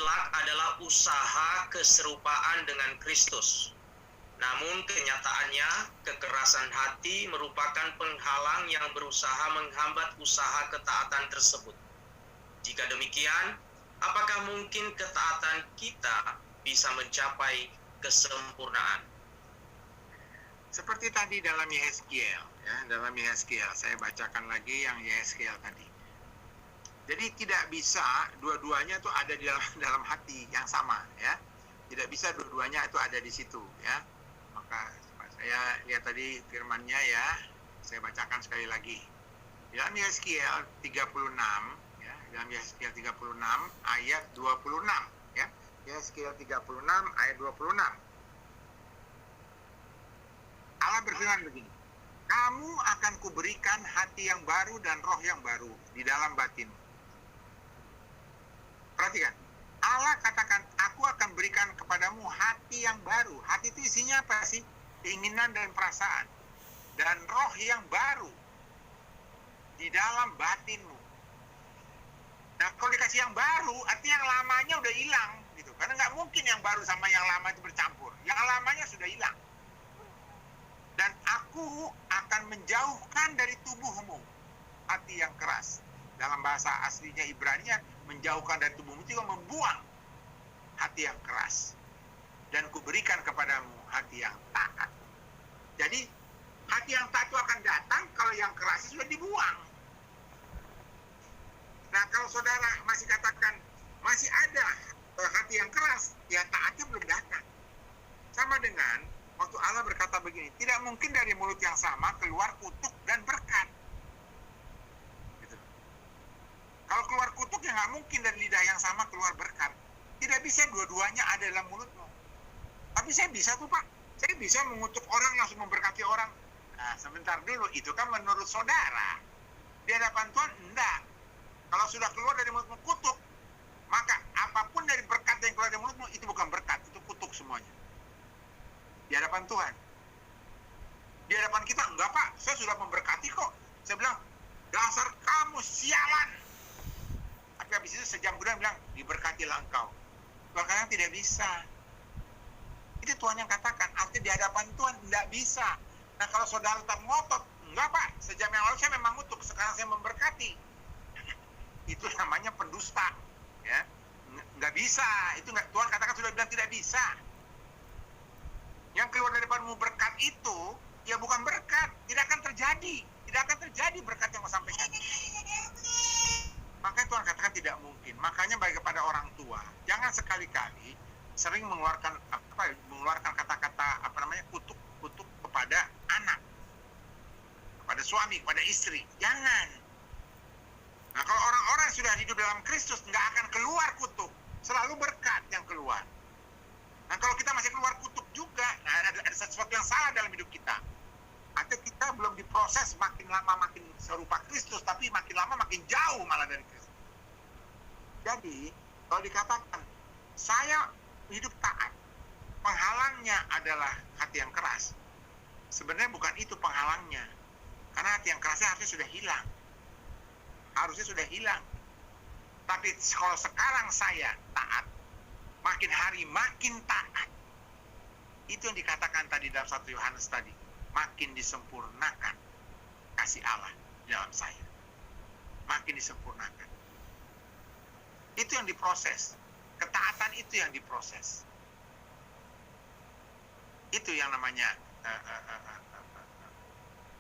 mutlak adalah usaha keserupaan dengan Kristus. Namun kenyataannya, kekerasan hati merupakan penghalang yang berusaha menghambat usaha ketaatan tersebut. Jika demikian, apakah mungkin ketaatan kita bisa mencapai kesempurnaan? Seperti tadi dalam Yehezkiel, ya, dalam Yehezkiel, saya bacakan lagi yang Yehezkiel tadi. Jadi tidak bisa dua-duanya itu ada di dalam hati yang sama, ya. Tidak bisa dua-duanya itu ada di situ, ya. Maka saya lihat tadi firman-Nya, ya. Saya bacakan sekali lagi. Dalam Yehezkiel 36, ya, dalam Yehezkiel 36 ayat 26, ya. Yehezkiel 36 ayat 26. Allah berfirman begini, kamu akan kuberikan hati yang baru dan roh yang baru di dalam batinmu. Perhatikan, Allah katakan, aku akan berikan kepadamu hati yang baru. Hati itu isinya apa sih? Keinginan dan perasaan. Dan roh yang baru di dalam batinmu. Nah, kalau dikasih yang baru, artinya yang lamanya udah hilang. Gitu. Karena nggak mungkin yang baru sama yang lama itu bercampur. Yang lamanya sudah hilang. Dan aku akan menjauhkan dari tubuhmu hati yang keras. Dalam bahasa aslinya Ibrani-nya, menjauhkan dari tubuhmu juga membuang hati yang keras. Dan kuberikan kepadamu hati yang taat. Jadi, hati yang taat itu akan datang kalau yang keras sudah dibuang. Nah, kalau saudara masih katakan, masih ada hati yang keras, ya taatnya belum datang. Sama dengan waktu Allah berkata begini, tidak mungkin dari mulut yang sama keluar kutuk dan berkat. Gitu. Kalau keluar kutuk ya nggak mungkin dari lidah yang sama keluar berkat. Tidak bisa dua-duanya ada dalam mulutmu. Tapi saya bisa tuh Pak, saya bisa mengutuk orang langsung memberkati orang. Nah sebentar dulu, itu kan menurut saudara. Di hadapan Tuhan enggak. Kalau sudah keluar dari mulutmu kutuk, maka apapun dari berkat yang keluar dari mulutmu itu bukan berkat, itu kutuk semuanya. Di hadapan Tuhan. Di hadapan kita, enggak Pak, saya sudah memberkati kok. Saya bilang, dasar kamu sialan. Tapi habis itu sejam kemudian bilang, diberkatilah engkau. Tuhan katakan tidak bisa. Itu Tuhan yang katakan, artinya di hadapan Tuhan tidak bisa. Nah kalau saudara tetap ngotot, enggak Pak, sejam yang lalu saya memang ngutuk, sekarang saya memberkati. Itu namanya pendusta. Ya, enggak bisa. Itu enggak, Tuhan katakan sudah bilang tidak bisa. Yang keluar daripadmu berkat itu, ya bukan berkat, tidak akan terjadi. Tidak akan terjadi berkat yang kau sampaikan. Makanya Tuhan katakan tidak mungkin. Makanya bagi kepada orang tua, jangan sekali-kali sering mengeluarkan kata-kata kutuk kepada anak, kepada suami, kepada istri. Jangan. Nah kalau orang-orang yang sudah hidup dalam Kristus nggak akan keluar kutuk, selalu berkat yang keluar. Nah kalau kita masih keluar kutuk juga, nah, ada sesuatu yang salah dalam hidup kita. Atau kita belum diproses makin lama makin serupa Kristus, tapi makin lama makin jauh malah dari Kristus. Jadi kalau dikatakan saya hidup taat, penghalangnya adalah hati yang keras. Sebenarnya bukan itu penghalangnya, karena hati yang kerasnya harusnya sudah hilang. Harusnya sudah hilang. Tapi kalau sekarang saya taat, makin hari makin taat. Itu yang dikatakan tadi dalam 1 Yohanes tadi. Makin disempurnakan kasih Allah dalam saya. Makin disempurnakan. Itu yang diproses. Ketaatan itu yang diproses. Itu yang namanya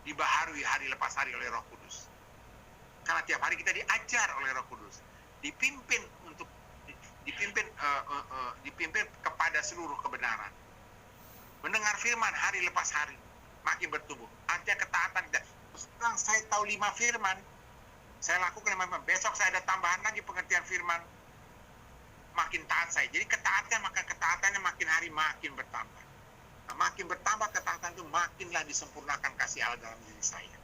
dibaharui hari lepas hari oleh Roh Kudus. Karena tiap hari kita diajar oleh Roh Kudus. Dipimpin kepada seluruh kebenaran. Mendengar firman hari lepas hari, makin bertumbuh. Artinya ketaatan kita. Sekarang saya tahu 5 firman, saya lakukan 5 firman. Besok saya ada tambahan lagi pengertian firman, makin taat saya. Jadi ketaatannya makin hari makin bertambah. Nah, makin bertambah ketaatan itu makinlah disempurnakan kasih Allah dalam diri saya.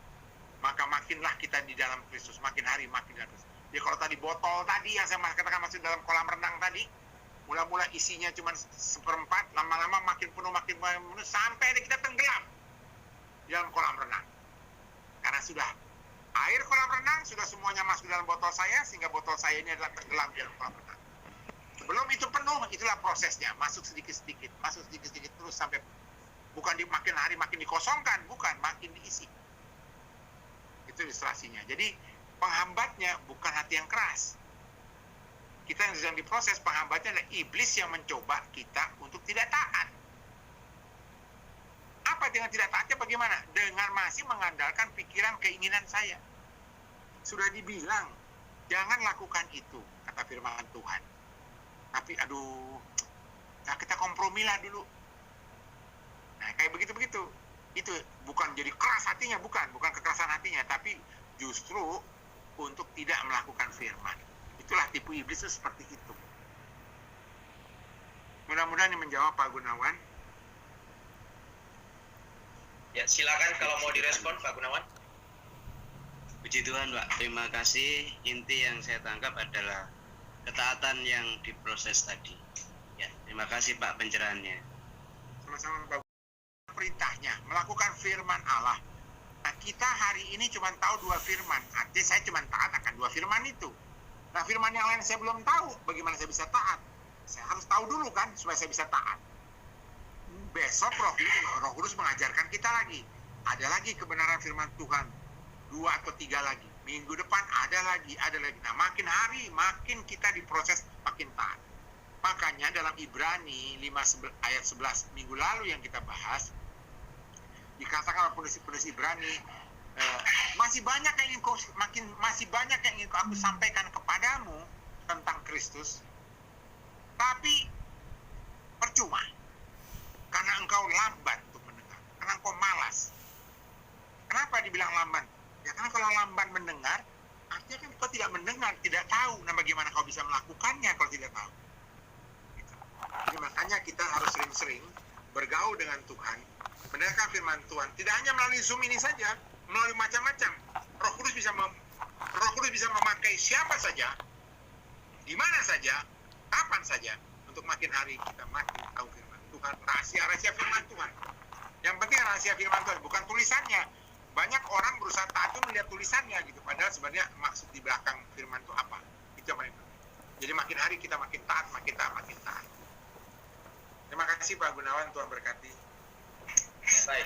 Maka makinlah kita di dalam Kristus, makin hari makin dalam Kristus. Jadi kalau tadi botol tadi yang saya katakan masih dalam kolam renang tadi, mula-mula isinya cuma 1/4, lama-lama makin penuh, sampai kita tenggelam di dalam kolam renang. Karena sudah air kolam renang sudah semuanya masuk dalam botol saya, sehingga botol saya ini adalah tenggelam di dalam kolam renang. Sebelum penuh, itulah prosesnya. Masuk sedikit-sedikit terus sampai bukan makin hari makin dikosongkan, bukan, makin diisi. Itu ilustrasinya. Jadi penghambatnya bukan hati yang keras. Kita yang sedang diproses, penghambatnya adalah iblis yang mencoba kita untuk tidak taat. Apa dengan tidak taatnya bagaimana? Dengan masih mengandalkan pikiran keinginan saya. Sudah dibilang, jangan lakukan itu, kata firman Tuhan. Tapi nah kita kompromilah dulu. Nah, kayak begitu-begitu. Itu bukan jadi keras hatinya, bukan kekerasan hatinya, tapi justru untuk tidak melakukan firman. Itulah tipu iblis itu seperti itu. Mudah-mudahan ini menjawab Pak Gunawan. Ya, silakan kalau mau direspon Pak Gunawan. Puji Tuhan, Pak. Terima kasih. Inti yang saya tangkap adalah ketaatan yang diproses tadi. Ya, terima kasih Pak pencerahannya. Sama-sama Pak. Perintahnya melakukan firman Allah. Nah, kita hari ini cuma tahu 2 firman. Artinya saya cuma taat akan 2 firman itu. Nah, firman yang lain saya belum tahu. Bagaimana saya bisa taat? Saya harus tahu dulu kan supaya saya bisa taat. Besok Roh Kudus mengajarkan kita lagi. Ada lagi kebenaran firman Tuhan. 2 atau 3 lagi. Minggu depan ada lagi. Nah, makin hari makin kita diproses makin taat. Makanya dalam Ibrani 5 ayat 11 minggu lalu yang kita bahas, dikatakan oleh penulis Ibrani, masih banyak yang ingin aku sampaikan kepadamu tentang Kristus, tapi percuma, karena engkau lambat untuk mendengar, karena engkau malas. Kenapa dibilang lambat? Ya karena kalau lambat mendengar, artinya kan kau tidak mendengar, tidak tahu. Nah, bagaimana kau bisa melakukannya kalau tidak tahu? Jadi makanya kita harus sering-sering bergaul dengan Tuhan, mendengarkan firman Tuhan. Tidak hanya melalui Zoom ini saja, melalui macam-macam. Roh Kudus bisa memakai siapa saja, di mana saja, kapan saja, untuk makin hari kita makin tahu firman Tuhan, rahasia-rahasia firman Tuhan. Yang penting rahasia firman Tuhan, bukan tulisannya. Banyak orang berusaha taat itu melihat tulisannya gitu, padahal sebenarnya maksud di belakang firman itu apa? Itu yang paling penting. Jadi makin hari kita makin taat, makin taat. Terima kasih Pak Gunawan, Tuhan berkati. Baik.